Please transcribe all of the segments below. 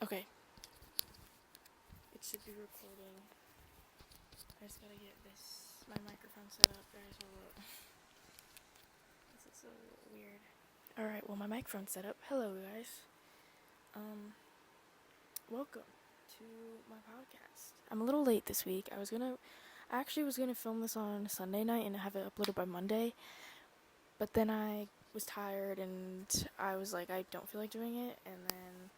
Okay. It should be recording. I just gotta get my microphone set up, guys. Hold up. This is so weird. Alright, well, my microphone's set up. Hello, guys. Welcome to my podcast. I'm a little late this week. I actually was gonna film this on Sunday night and have it uploaded by Monday. But then I was tired and I was like, I don't feel like doing it. And then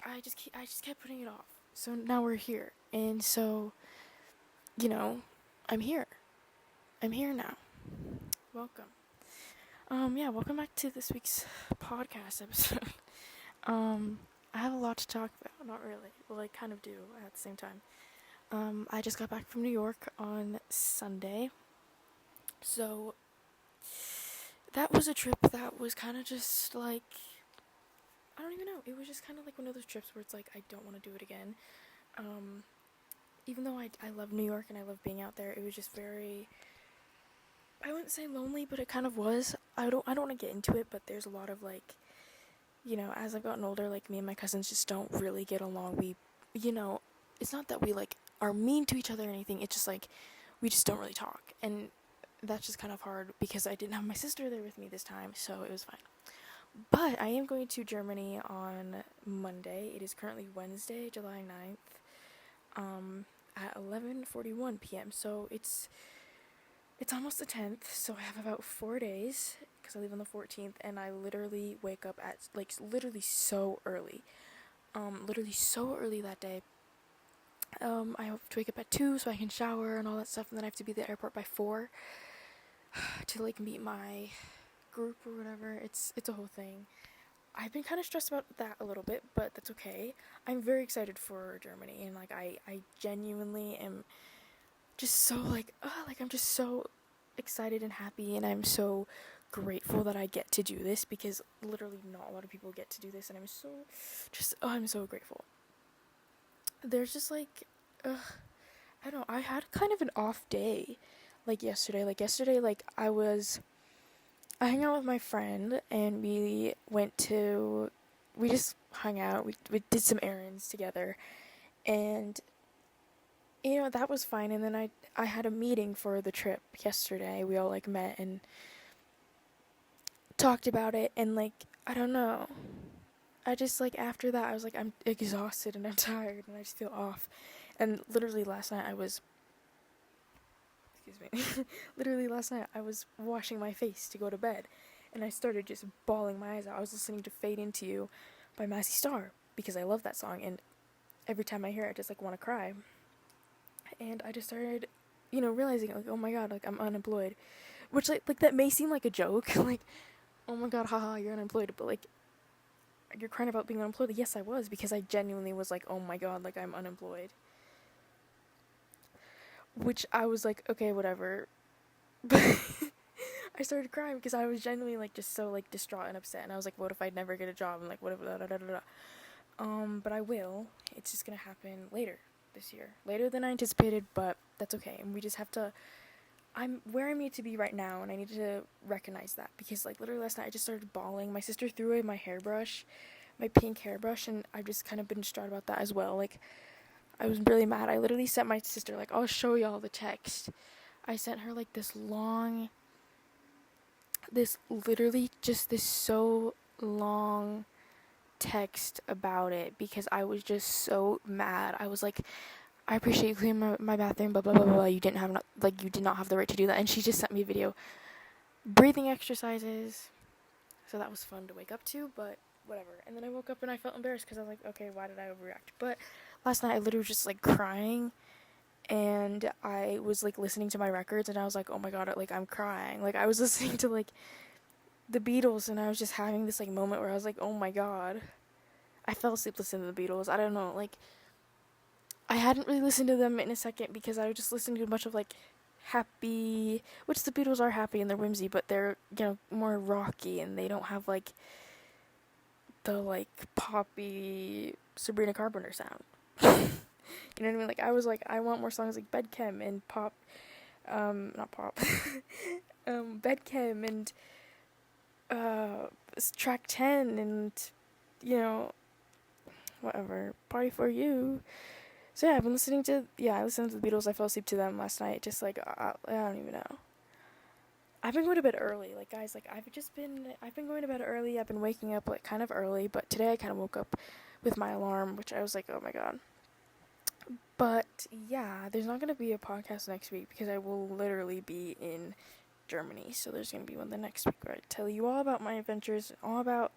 I just kept putting it off. So now we're here. And so, I'm here. I'm here now. Welcome. Welcome back to this week's podcast episode. I have a lot to talk about. Not really. Well, I kind of do at the same time. I just got back from New York on Sunday. So, that was a trip that was kind of just like, I don't even know. It was just kind of like one of those trips where it's like, I don't want to do it again. Even though I love New York and I love being out there, it was just very, I wouldn't say lonely, but it kind of was. I don't want to get into it, but there's a lot of like, as I've gotten older, like me and my cousins just don't really get along. It's not that we like are mean to each other or anything. It's just like we just don't really talk, and that's just kind of hard because I didn't have my sister there with me this time, so it was fine. But I am going to Germany on Monday. It is currently Wednesday, July 9th, at 11:41 p.m. So it's almost the 10th, so I have about 4 days because I leave on the 14th, and I literally wake up at literally so early. Literally so early that day. I have to wake up at 2 so I can shower and all that stuff, and then I have to be at the airport by 4 to meet my group or whatever. It's a whole thing. I've been kind of stressed about that a little bit, but that's okay. I'm very excited for Germany, and I genuinely am just so I'm just so excited and happy, and I'm so grateful that I get to do this because literally not a lot of people get to do this, and I'm so grateful. There's just I don't know, I had kind of an off day yesterday. I hung out with my friend and we just hung out. We did some errands together, and that was fine. And then I had a meeting for the trip yesterday. We all met and talked about it, and I don't know. I just after that I was I'm exhausted and I'm tired and I just feel off. And literally last night I was washing my face to go to bed, and I started just bawling my eyes out. I was listening to Fade Into You by Massey Star because I love that song, and every time I hear it I just want to cry. And I just started realizing oh my god, I'm unemployed, which that may seem like a joke, oh my god, haha, you're unemployed, but you're crying about being unemployed. Yes, I was, because I genuinely was oh my god, I'm unemployed. Which I was okay, whatever. But I started crying because I was genuinely just so distraught and upset, and I was what if I'd never get a job, and what if but I will. It's just gonna happen later this year. Later than I anticipated, but that's okay. And we just have to, I'm where I need to be right now, and I need to recognize that, because literally last night I just started bawling. My sister threw away my hairbrush, my pink hairbrush, and I've just kind of been distraught about that as well. I was really mad. I literally sent my sister I'll show y'all the text. I sent her this so long text about it because I was just so mad. I was I appreciate you cleaning my bathroom, blah blah blah blah. You did not have the right to do that. And she just sent me a video, breathing exercises. So that was fun to wake up to, but whatever. And then I woke up and I felt embarrassed because I was okay, why did I overreact? But last night I literally was just crying, and I was listening to my records, and I was oh my god, I'm crying. I was listening to the Beatles, and I was just having this moment where I was oh my god. I fell asleep listening to the Beatles. I don't know, I hadn't really listened to them in a second because I was just listening to a bunch of happy, which the Beatles are happy and they're whimsy, but they're more rocky, and they don't have the poppy Sabrina Carpenter sound. You know what I mean? I was I want more songs like Bedchem and Pop, not Pop, Bedchem and track 10, and whatever. Party for you. So yeah, I listened to the Beatles. I fell asleep to them last night. Just like, I don't even know. I've been going to bed early. Like, guys, like, I've been going to bed early. I've been waking up, like, kind of early. But today I kind of woke up with my alarm, which I was like, oh my god. But yeah, there's not going to be a podcast next week because I will literally be in Germany. So there's going to be one the next week where I tell you all about my adventures, all about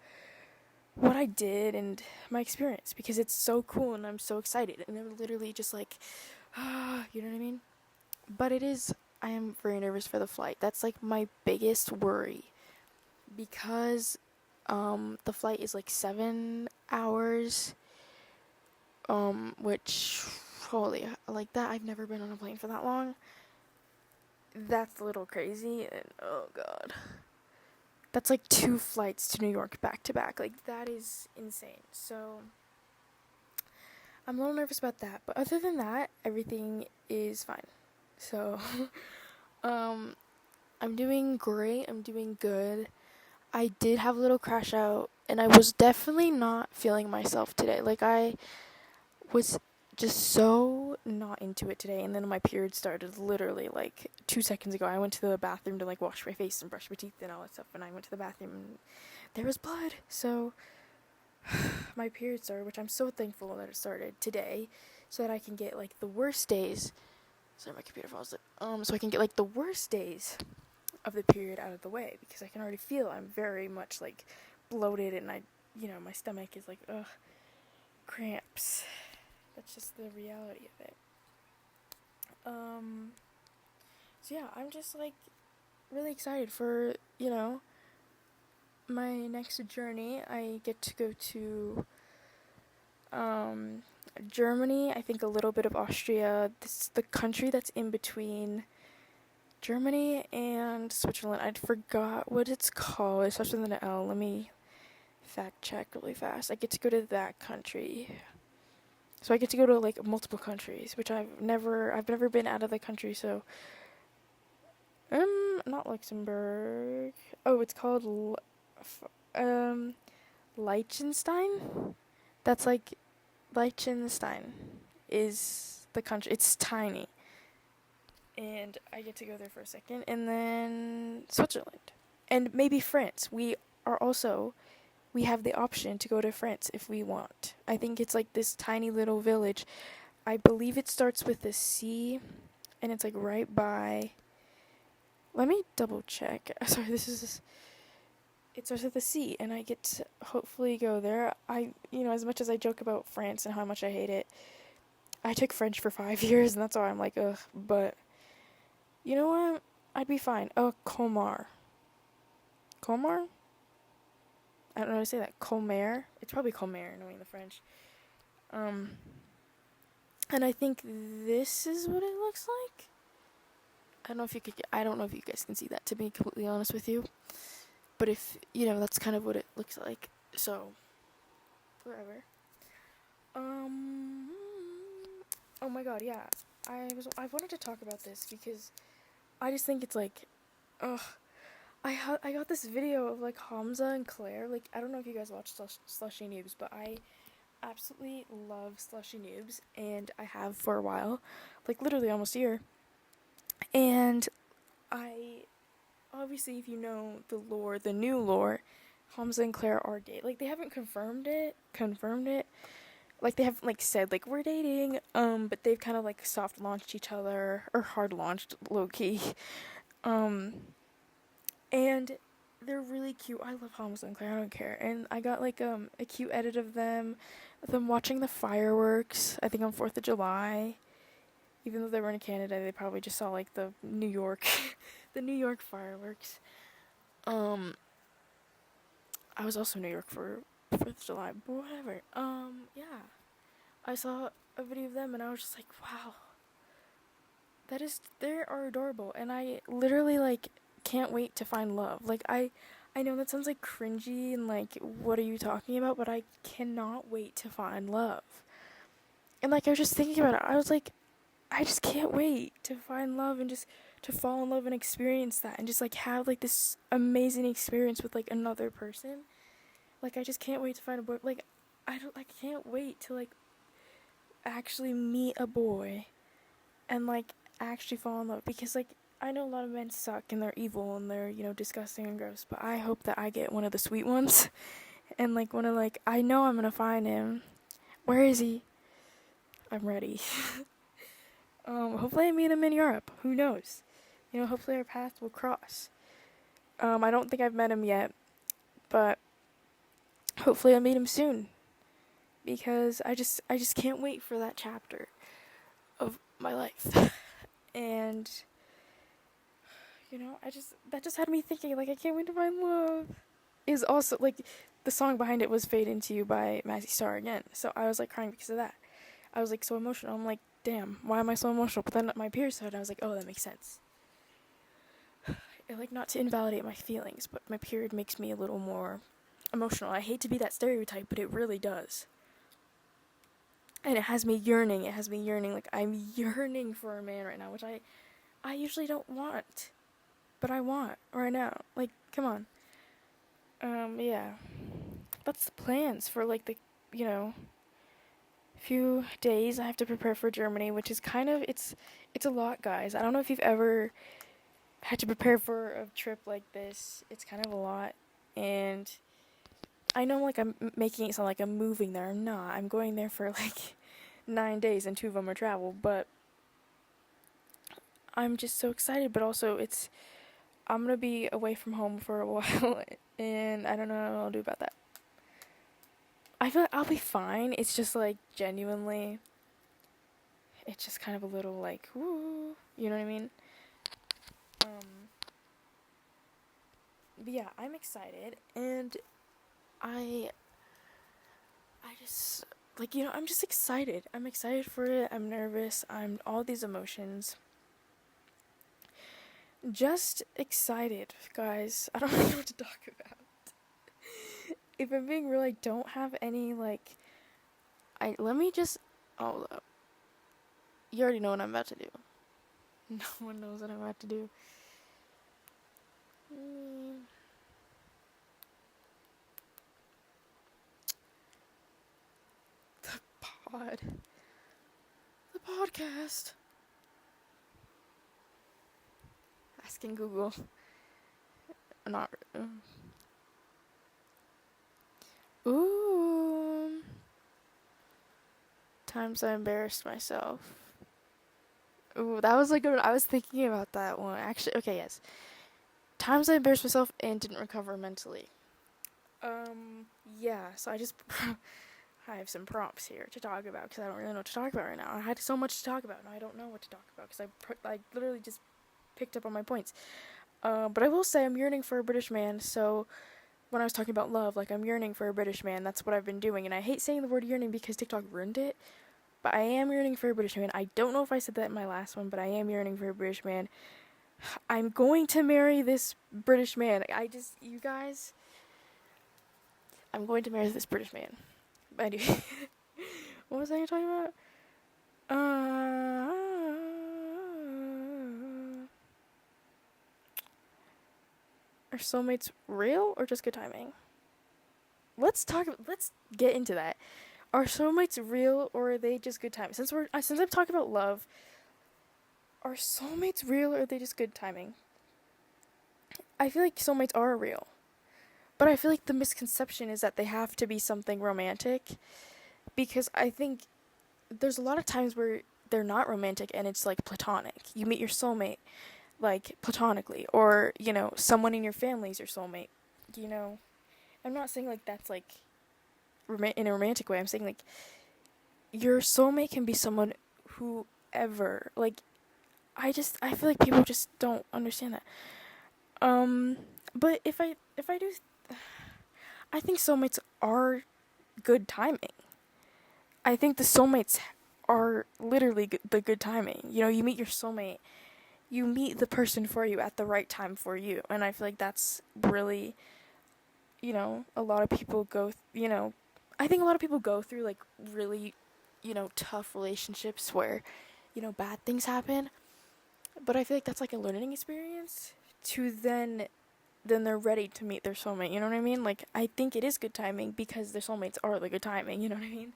what I did and my experience, because it's so cool and I'm so excited. And I'm literally just like, you know what I mean? But I am very nervous for the flight. That's like my biggest worry, because the flight is like 7 hours, which, holy, like that, I've never been on a plane for that long. That's a little crazy, and oh god. That's like 2 flights to New York back to back. Like, that is insane. So, I'm a little nervous about that. But other than that, everything is fine. So, I'm doing great. I'm doing good. I did have a little crash out, and I was definitely not feeling myself today. Like, I was just so not into it today, and then my period started literally like 2 seconds ago. I went to the bathroom to like wash my face and brush my teeth and all that stuff, and I went to the bathroom and there was blood. So my period started, which I'm so thankful that it started today, so that I can get like the worst days. Sorry, my computer falls. So I can get like the worst days of the period out of the way, because I can already feel I'm very much like bloated, and my stomach is like, cramps. That's just the reality of it. So yeah, I'm just like really excited for, my next journey. I get to go to Germany, I think a little bit of Austria. This is the country that's in between Germany and Switzerland. I forgot what it's called. It starts with an L. Let me fact check really fast. I get to go to that country. So I get to go to like multiple countries, which I've never been out of the country. So not Luxembourg. Oh, it's called Liechtenstein. That's like Liechtenstein is the country. It's tiny. And I get to go there for a second, and then Switzerland, and maybe France. We have the option to go to France if we want. I think it's like this tiny little village. I believe it starts with a C, and it's like right by. Let me double check. Sorry, it starts with a C, and I get to hopefully go there. As much as I joke about France and how much I hate it, I took French for 5 years, and that's why I'm like, ugh. But you know what? I'd be fine. Oh, Colmar? I don't know how to say that. Colmar? It's probably Colmar, knowing the French. And I think this is what it looks like. I don't know if you guys can see that, to be completely honest with you. But if, that's kind of what it looks like. So, wherever. Oh my god, yeah. I wanted to talk about this because I just think it's like, ugh. I got this video of like Hamza and Claire. Like, I don't know if you guys watch Slushy Noobs, but I absolutely love Slushy Noobs, and I have for a while, like literally almost a year. And obviously, if you know the new lore, Hamza and Claire are dating. Like, they haven't confirmed it. Like, they haven't like said like we're dating. But they've kind of like soft launched each other, or hard launched, low key. And they're really cute. I love Hamza and Claire. I don't care. And I got like a cute edit of them watching the fireworks. I think on 4th of July. Even though they were in Canada, they probably just saw like the New York, the New York fireworks. I was also in New York for 4th of July, but whatever. Yeah, I saw a video of them and I was just like, wow. They are adorable, and I literally like can't wait to find love. Like, I know that sounds like cringy and like, what are you talking about? But I cannot wait to find love. And like, I was just thinking about it. I was like, I just can't wait to find love and just to fall in love and experience that and just like have like this amazing experience with like another person. Like, I just can't wait to find a boy. Like, I can't wait to like actually meet a boy and like actually fall in love, because like I know a lot of men suck and they're evil and they're, disgusting and gross, but I hope that I get one of the sweet ones and like one of like I know I'm gonna find him. Where is he? I'm ready. Hopefully I meet him in Europe. Who knows? Hopefully our paths will cross. I don't think I've met him yet, but hopefully I meet him soon. Because I just can't wait for that chapter of my life. And that just had me thinking, like, I can't wait to find love. Is also like the song behind it was Fade Into You by Mazzy Star again. So I was like crying because of that. I was like so emotional. I'm like, damn, why am I so emotional? But then my peers said, I was like, oh, that makes sense. Like, not to invalidate my feelings, but my period makes me a little more emotional. I hate to be that stereotype, but it really does. And it has me yearning. Like, I'm yearning for a man right now, which I usually don't want. But I want right now. Like, come on. Yeah. That's the plans for, like, the, few days I have to prepare for Germany, which is kind of, it's a lot, guys. I don't know if you've ever had to prepare for a trip like this. It's kind of a lot. And I know, like, I'm making it sound like I'm moving there. I'm not. I'm going there for, like, 9 days, and 2 of them are travel. But I'm just so excited. But also, I'm going to be away from home for a while. And I don't know what I'll do about that. I feel like I'll be fine. It's just, like, genuinely, it's just kind of a little, like, woo. You know what I mean? But yeah, I'm excited. And I just, like, I'm just excited. I'm excited for it. I'm nervous. I'm all these emotions. Just excited, guys. I don't know what to talk about. If I'm being real, I don't have any, like, let me just, hold up. You already know what I'm about to do. No one knows what I'm about to do. The podcast. Asking Google. Not. Ooh. Times I embarrassed myself. Ooh, that was like I was thinking about that one. Actually, okay, yes. Times I embarrassed myself and didn't recover mentally. Yeah, so I have some prompts here to talk about because I don't really know what to talk about right now. I had so much to talk about and I don't know what to talk about because I literally just picked up on my points. But I will say I'm yearning for a British man, so when I was talking about love, like, I'm yearning for a British man. That's what I've been doing, and I hate saying the word yearning because TikTok ruined it, but I am yearning for a British man. I don't know if I said that in my last one, but I am yearning for a British man. I'm going to marry this British man. You guys, I'm going to marry this British man. But anyway, what was I talking about? Are soulmates real or just good timing? Let's get into that. Are soulmates real or are they just good timing? Since I'm talking about love, are soulmates real or are they just good timing? I feel like soulmates are real. But I feel like the misconception is that they have to be something romantic, because I think there's a lot of times where they're not romantic and it's like platonic. You meet your soulmate like platonically, or someone in your family is your soulmate. I'm not saying like that's like in a romantic way. I'm saying like your soulmate can be someone whoever. Like, I feel like people just don't understand that. But if I do, I think soulmates are good timing. I think the soulmates are literally the good timing. You meet your soulmate, you meet the person for you at the right time for you, and I feel like that's really, a lot of people I think a lot of people go through like really, tough relationships where, bad things happen. But I feel like that's like a learning experience to then then they're ready to meet their soulmate, you know what I mean? Like, I think it is good timing because their soulmates are the good timing, you know what I mean?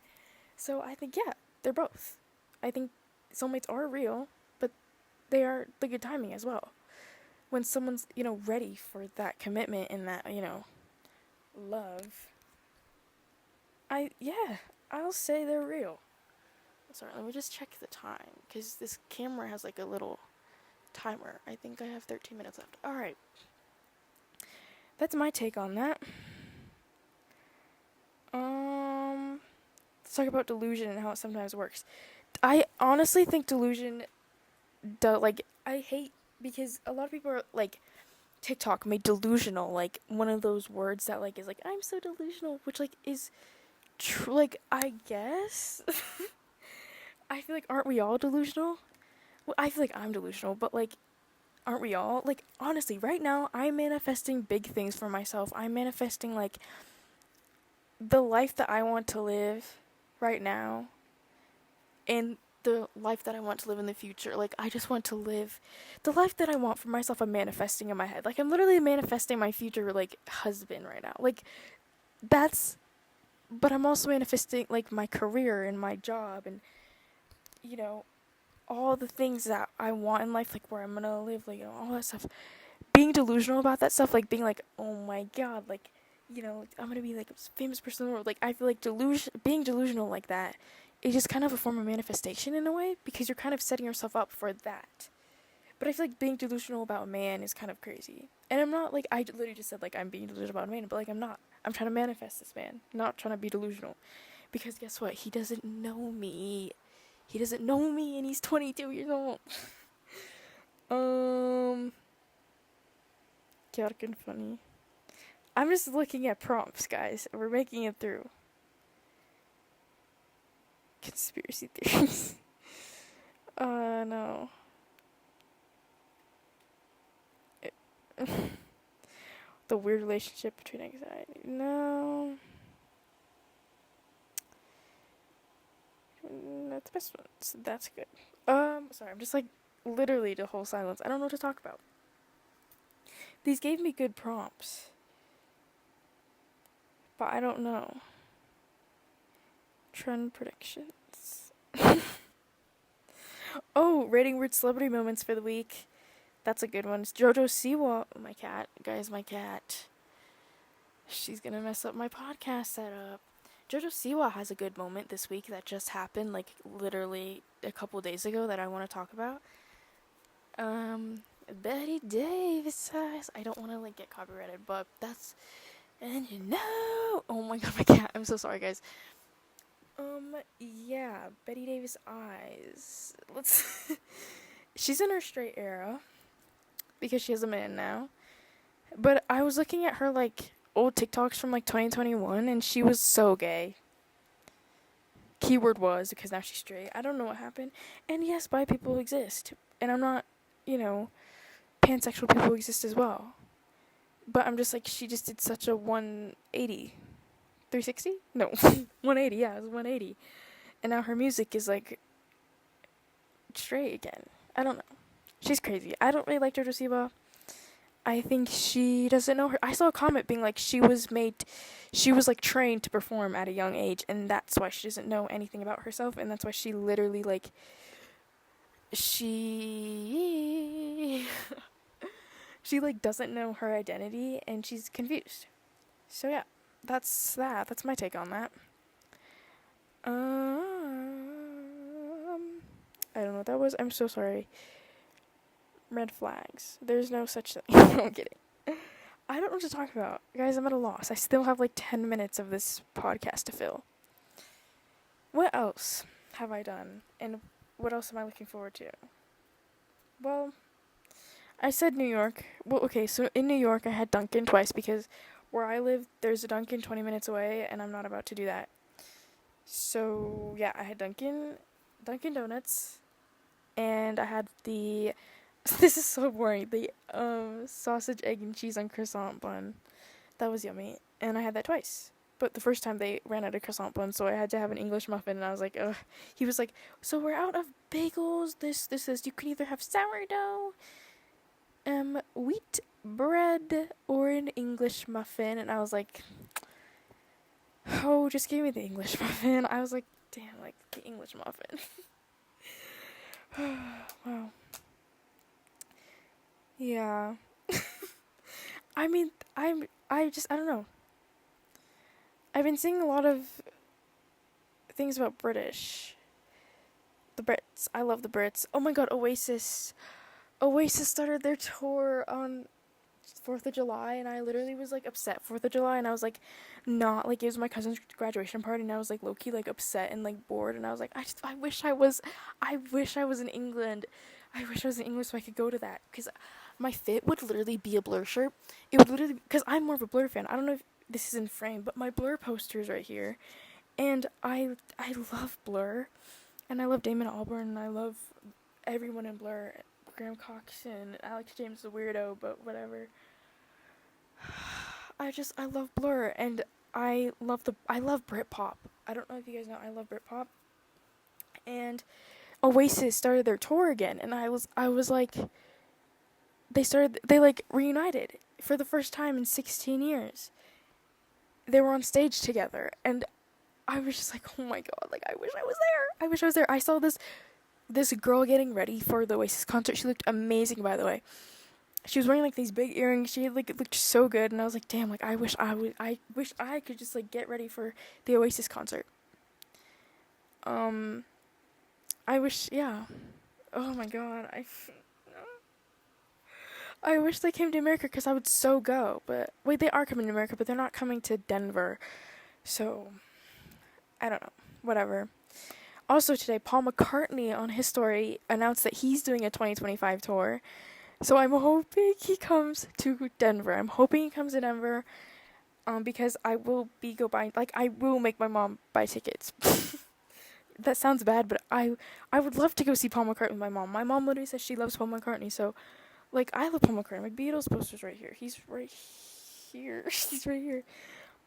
So I think, yeah, they're both. I think soulmates are real, but they are the good timing as well. When someone's, ready for that commitment and that, love, I'll say they're real. Sorry, let me just check the time, because this camera has like a little timer. I think I have 13 minutes left. Alright. That's my take on that. Let's talk about delusion and how it sometimes works. I honestly think delusion, I hate, because a lot of people are, like, TikTok made delusional, like, one of those words that, like, is like, I'm so delusional, which, like, is true, like, I guess. I feel like, aren't we all delusional? Well, I feel like I'm delusional, but, like, aren't we all? Like, honestly, right now, I'm manifesting big things for myself. I'm manifesting, like, the life that I want to live right now, and the life that I want to live in the future. Like, I just want to live the life that I want for myself. I'm manifesting in my head. Like, I'm literally manifesting my future, like, husband right now. Like, but I'm also manifesting, like, my career and my job and, all the things that I want in life, like, where I'm gonna live, like, all that stuff. Being delusional about that stuff, like, being like, oh my god, like, I'm gonna be, like, a famous person in the world. Like, I feel like being delusional like that is just kind of a form of manifestation in a way, because you're kind of setting yourself up for that. But I feel like being delusional about a man is kind of crazy. And I'm not, like, I literally just said, like, I'm being delusional about a man, but, like, I'm not. I'm trying to manifest this man, not trying to be delusional. Because guess what? He doesn't know me. He doesn't know me, and he's 22 years old. Chaotic and funny. I'm just looking at prompts, guys. We're making it through. Conspiracy theories. No. The weird relationship between anxiety. No. That's the best one. So that's good. Sorry, I'm just, like, literally the whole silence. I don't know what to talk about. These gave me good prompts. But I don't know. Trend predictions. Oh, rating weird celebrity moments for the week. That's a good one. It's Jojo Siwa. Oh, my cat. Guys, my cat. She's gonna mess up my podcast setup. Jojo Siwa has a good moment this week that just happened, like, literally a couple days ago that I want to talk about. Betty Davis eyes. I don't want to, like, get copyrighted, but that's... And oh my god, my cat. I'm so sorry, guys. Yeah, Betty Davis eyes. She's in her straight era, because she has a man now. But I was looking at her, like, old TikToks from, like, 2021, and she was so gay. Keyword was, because now she's straight. I don't know what happened. And yes, bi people exist. And I'm not, pansexual people exist as well. But I'm just like, she just did such a 180. 360? No. 180, yeah, it was 180. And now her music is, like, straight again. I don't know. She's crazy. I don't really like Jojo Siwa. I think she doesn't know her. I saw a comment being like, she was, like, trained to perform at a young age, and that's why she doesn't know anything about herself, and that's why she literally, like, she, like, doesn't know her identity, and she's confused. So, yeah, that's that. That's my take on that. I don't know what that was. I'm so sorry. Red flags. There's no such thing. No, I'm kidding. I don't know what to talk about. Guys, I'm at a loss. I still have, like, 10 minutes of this podcast to fill. What else have I done? And what else am I looking forward to? Well, I said New York. Well, okay, so in New York, I had Dunkin' twice, because where I live, there's a Dunkin' 20 minutes away, and I'm not about to do that. So, yeah, I had Dunkin' Donuts, and I had the... This is so boring. The sausage, egg, and cheese on croissant bun. That was yummy. And I had that twice. But the first time they ran out of croissant bun, so I had to have an English muffin, and I was like, ugh. He was like, so we're out of bagels. This. You can either have sourdough, wheat, bread or an English muffin, and I was like, oh, just give me the English muffin. I was like, damn, like the English muffin. Wow. Yeah. I mean, I don't know. I've been seeing a lot of things about British. The Brits. I love the Brits. Oh my god, Oasis. Oasis started their tour on 4th of July, and I literally was like upset 4th of July, and I was like not like it was my cousin's graduation party, and I was like low key like upset and like bored, and I was like I wish I was in England. I wish I was in England so I could go to that, because my fit would literally be a Blur shirt. It would literally, because I'm more of a Blur fan. I don't know if this is in frame, but my Blur poster is right here, and I love Blur, and I love Damon Albarn, and I love everyone in Blur. Graham Coxon, Alex James is a weirdo, but whatever. I love Blur, and I love Britpop. I don't know if you guys know, I love Britpop. And Oasis started their tour again, and I was like, they like reunited for the first time in 16 years. They were on stage together, and I was just like, oh my god, like I wish I was there. I wish I was there. I saw this girl getting ready for the Oasis concert. She looked amazing, by the way. She was wearing like these big earrings. She like looked so good, and I was like, damn, like I wish I could just like get ready for the Oasis concert. I wish, yeah. Oh my god, I wish they came to America, because I would so go. But wait, they are coming to America, but they're not coming to Denver. So I don't know. Whatever. Also today, Paul McCartney on his story announced that he's doing a 2025 tour. So I'm hoping he comes to Denver. I'm hoping he comes to Denver, because I will I will make my mom buy tickets. That sounds bad, but I would love to go see Paul McCartney with my mom. My mom literally says she loves Paul McCartney, so like I love Paul McCartney. My Beatles poster's right here. He's right here. He's right here.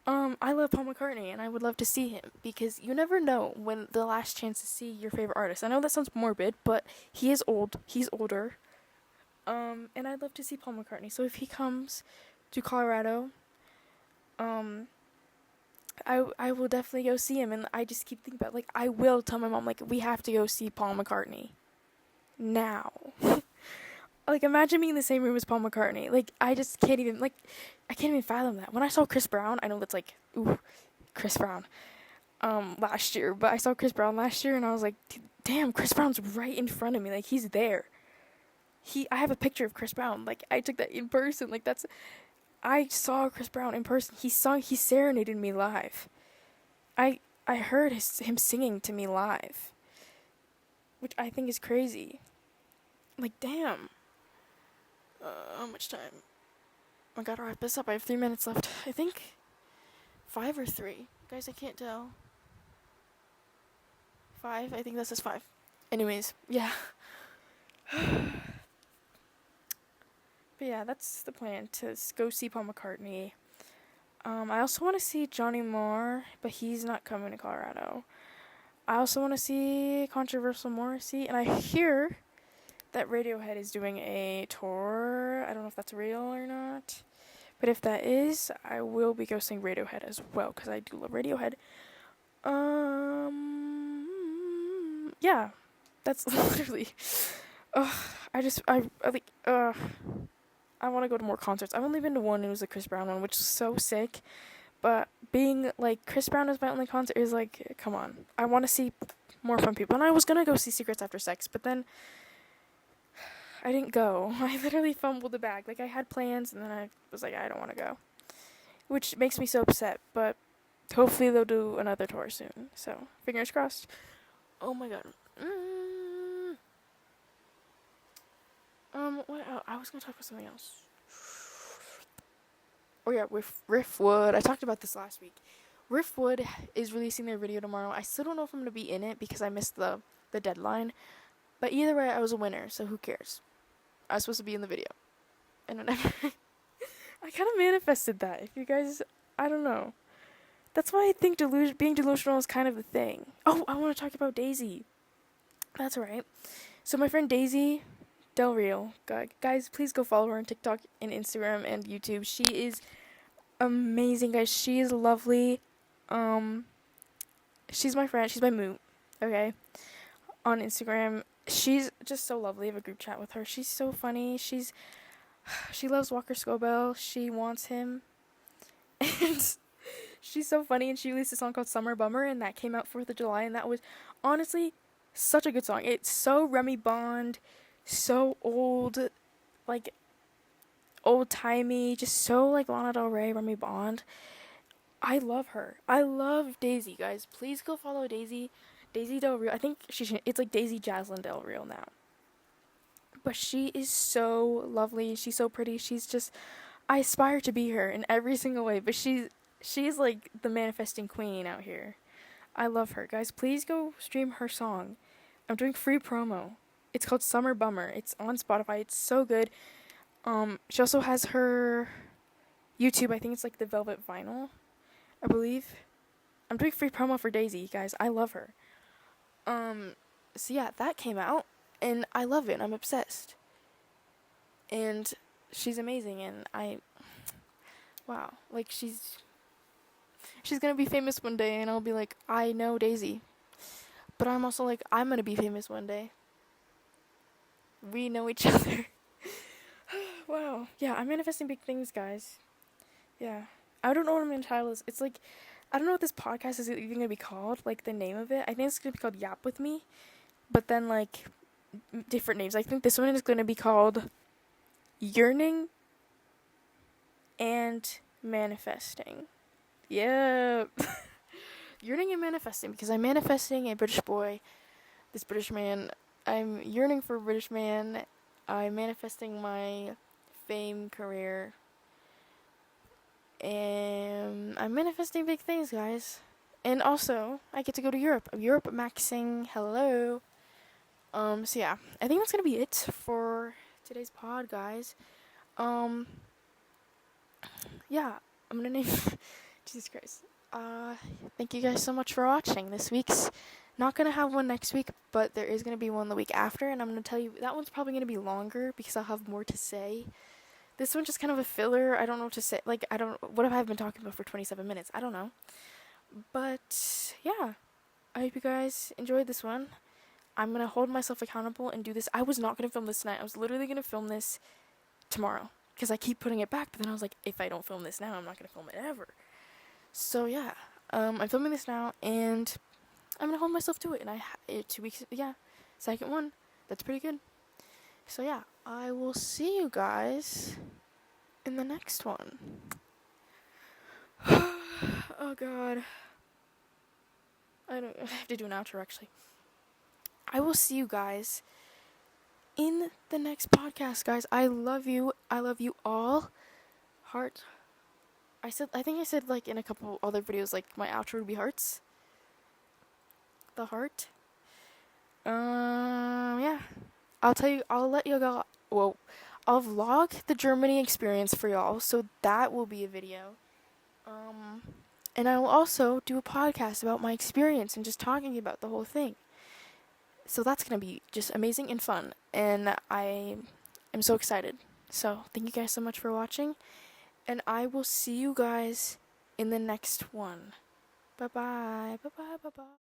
I love Paul McCartney, and I would love to see him, because you never know when the last chance to see your favorite artist. I know that sounds morbid, but he is old. He's older. And I'd love to see Paul McCartney. So if he comes to Colorado, I will definitely go see him. And I just keep thinking about, like, I will tell my mom, like, we have to go see Paul McCartney now. Like, imagine being in the same room as Paul McCartney. Like, I just can't even, like, I can't even fathom that. When I saw Chris Brown, I know that's like, ooh, Chris Brown, last year, but I saw Chris Brown last year, and I was like, damn, Chris Brown's right in front of me. Like, he's there. I have a picture of Chris Brown. Like, I took that in person. Like, I saw Chris Brown in person. He serenaded me live. I heard him singing to me live, which I think is crazy. Like, damn. How much time? I gotta wrap this up. I have 3 minutes left. I think 5 or 3. Guys, I can't tell. 5? I think this is 5. Anyways, yeah. But yeah, that's the plan, to go see Paul McCartney. I also want to see Johnny Marr, but he's not coming to Colorado. I also want to see Controversial Morrissey, and I hear that Radiohead is doing a tour. I don't know if that's real or not, but if that is, I will be go seeing Radiohead as well, because I do love Radiohead. Yeah, that's literally. I want to go to more concerts. I've only been to one, and it was the Chris Brown one, which is so sick. But being, like, Chris Brown is my only concert is, like, come on. I want to see more fun people. And I was going to go see Secrets After Sex, but then I didn't go. I literally fumbled the bag. Like, I had plans, and then I was like, I don't want to go. Which makes me so upset, but hopefully they'll do another tour soon. So, fingers crossed. Oh my god. What else? I was gonna talk about something else. Oh yeah, with Riftwood. I talked about this last week. Riftwood is releasing their video tomorrow. I still don't know if I'm gonna be in it, because I missed the deadline. But either way, I was a winner, so who cares? I was supposed to be in the video. And whatever. I kind of manifested that. If you guys, I don't know. That's why I think being delusional is kind of the thing. Oh, I want to talk about Daisy. That's right. So my friend Daisy, Del Rio. Guys, please go follow her on TikTok and Instagram and YouTube. She is amazing, guys. She is lovely. She's my friend. She's my moot. Okay, on Instagram. She's just so lovely. I have a group chat with her. She's so funny. She loves Walker Scobell. She wants him, and she's so funny. And she released a song called "Summer Bummer," and that came out 4th of July, and that was honestly such a good song. It's so Remy Bond, so old, like old timey, just so like Lana Del Rey, Remy Bond. I love her. I love Daisy, guys. Please go follow Daisy. Daisy Del Rio. I think it's like Daisy Jaslyn Del Rio now. But she is so lovely. She's so pretty. She's just, I aspire to be her in every single way. But she's like the manifesting queen out here. I love her, guys. Please go stream her song. I'm doing free promo. It's called Summer Bummer. It's on Spotify. It's so good. She also has her YouTube. I think it's like the Velvet Vinyl, I believe. I'm doing free promo for Daisy, guys. I love her. So yeah, that came out, and I love it. I'm obsessed. And she's amazing, and wow, like she's gonna be famous one day, and I'll be like, I know Daisy. But I'm also like, I'm gonna be famous one day. We know each other. Wow. Yeah, I'm manifesting big things, guys. Yeah. I don't know what I'm gonna title this. It's like, I don't know what this podcast is even gonna be called, like the name of it. I think it's gonna be called Yap With Me, but then like different names. I think this one is gonna be called Yearning and Manifesting. Yeah. Yearning and manifesting, because I'm manifesting a British boy, this British man. I'm yearning for a British man. I'm manifesting my fame, career, and I'm manifesting big things, guys. And also, I get to go to Europe. Europe maxing, hello. So yeah, I think that's gonna be it for today's pod, guys. Yeah, I'm gonna name Jesus Christ. Thank you guys so much for watching. This week's not gonna have one next week, but there is gonna be one the week after, and I'm gonna tell you that one's probably gonna be longer because I'll have more to say. This one's just kind of a filler. I don't know what to say. Like, what have I been talking about for 27 minutes? I don't know. But yeah, I hope you guys enjoyed this one. I'm gonna hold myself accountable and do this. I was not gonna film this tonight. I was literally gonna film this tomorrow because I keep putting it back. But then I was like, if I don't film this now, I'm not gonna film it ever. So yeah, I'm filming this now, and I'm gonna hold myself to it. And 2 weeks, yeah, second one. That's pretty good. So yeah, I will see you guys in the next one. Oh god. I have to do an outro actually. I will see you guys in the next podcast, guys. I love you. I love you all. Heart. I think I said like in a couple other videos, like my outro would be hearts. The heart. Yeah. I'll let you go. Well, I'll vlog the Germany experience for y'all, so that will be a video. And I will also do a podcast about my experience and just talking about the whole thing. So that's gonna be just amazing and fun, and I am so excited. So thank you guys so much for watching, and I will see you guys in the next one. Bye bye. Bye bye. Bye bye.